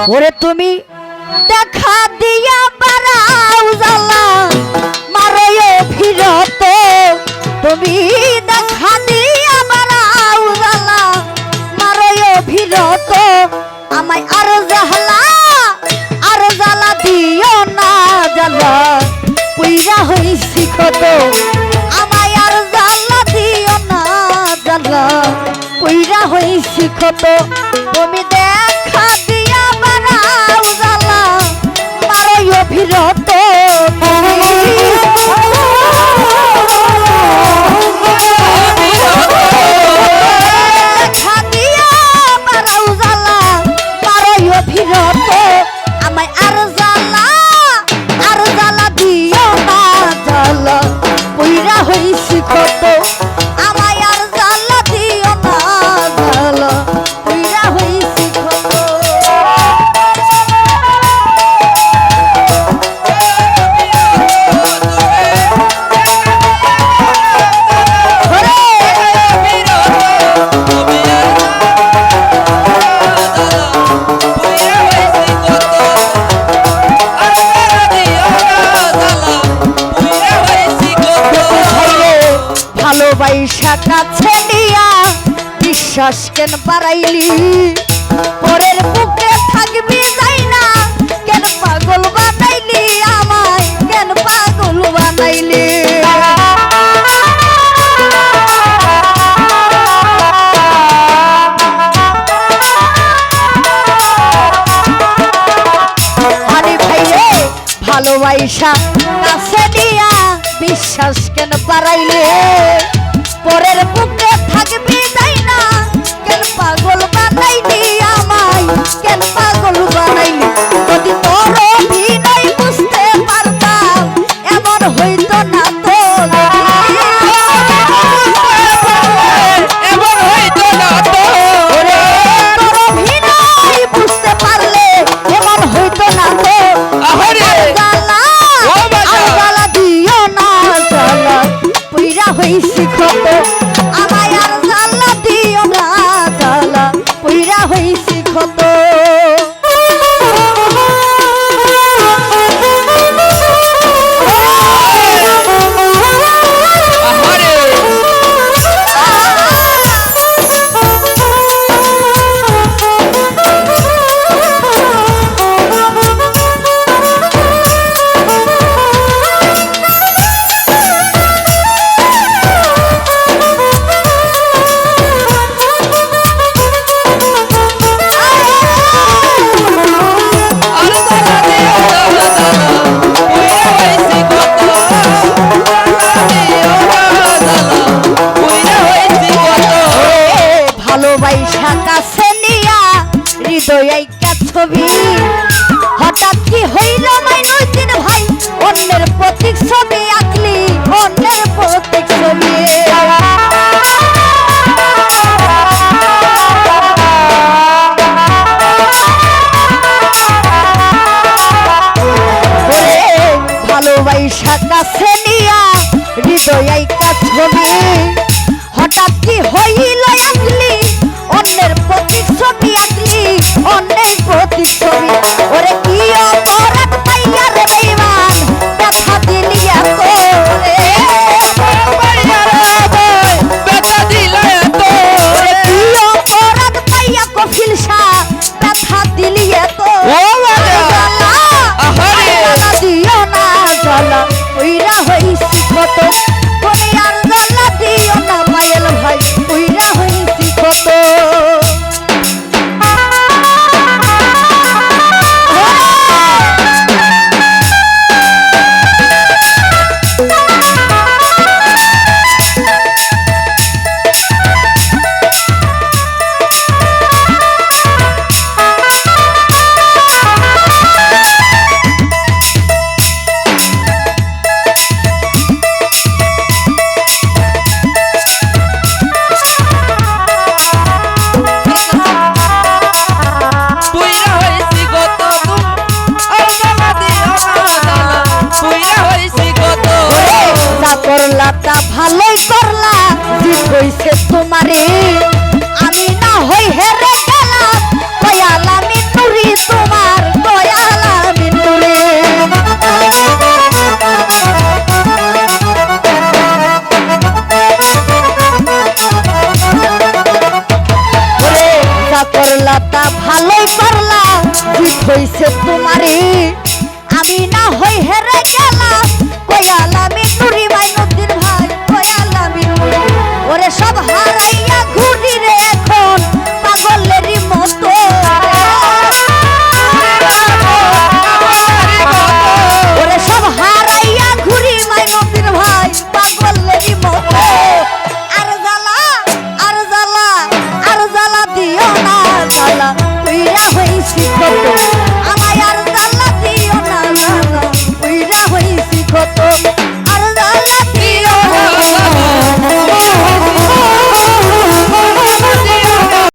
ওরে তুমি দেখা দিয়া বাড়াও জ্বালা মারো ফিরত তুমি দেখা দিয়া বাড়াও জ্বালা মারো ফিরত আমায় আরো জ্বালা দিও না জ্বালা পুইরা হইছি কত আমায় আর জ্বালা দিও না জ্বালা পুইরা হইছি কত তুমি দেখা দিয়া বাড়াও জ্বালা মারো ফিরত দেখা দিয়া বাড়াও জ্বালা মারো ফিরত আমায় আর জ্বালা দিও না জ্বালা পুইরা হইছি কত আমায় আর জ্বালা দিও না জ্বালা পুইরা হইছি কত ভালোবাসা কাছে নিয়া বিশ্বাস কেন বাড়াইলি পরের বুকে থাকবি যাই না কেন পাগল বানাইলি আমায় কেন পাগল বানাইলি আরে ভাই রে ভালোবাসা কাছে নিয়া বিশ্বাস কেন বাড়াইলে পরের বুকে থাকবি যাই না কেন পাগল বানাইলি আমায় কেন পাগল বানাইলি যদি তোর অভিনয় বুঝতে পারতাম এমন হইতো না তো এমন হইতো না তো তোর অভিনয় বুঝতে পারলে এমন হইতো না তো জ্বালা দিও না জ্বালা পুইরা হইছি কত আমায় আর জ্বালা দিও না জ্বালা পুইরা হইছি কত ভালোবাসা কাছে নিয়া হৃদয় ছবি হঠাৎ কি হইল মাইনুদ্দিন ভাই অন্যের প্রতীক ছবি আঁকলি অন্যের প্রতীক ছবি ভালোবাসা কাছে নিয়া হৃদয় ছবি হঠাৎ কি হইল আঁকলি অন্যের প্রতীক ছবি আঁকলি অন্যের প্রতীক ছবি ওরে কি অপরাধ পাইয়া রে বেঈমান ব্যথা দিলি এত ব্যথা দিলে তো ওরে কি অপরাধ পাইয়া কফিল শাহ ব্যথা দিলি এত জ্বালা দিও না জ্বালা পুইরা হইছি কত তুমি আর জ্বালা দিও না মায়েল ভাই পুইরা হইছি কত করলা তা ভালোই করলা জিত হইছে তোমারে আমি না হই হেরে গেলাম কয়াল আমি নুরি তোমার ভালোই করলা জিত হইছে তোমারে আমি না হই হেরে গেলাম কয়ালামি নুরি মাইনুদ্দিন ভাই কয়ালামি ওরে সব হারাইয়া ঘুরি রে এখন পাগলেরই মতো ওরে সব হারাইয়া ঘুরি মাইনুদ্দিন ভাই পাগলেরই মতো আর জ্বালা আর জ্বালা আর জ্বালা দিও না জ্বালা তুইরা হইছি কত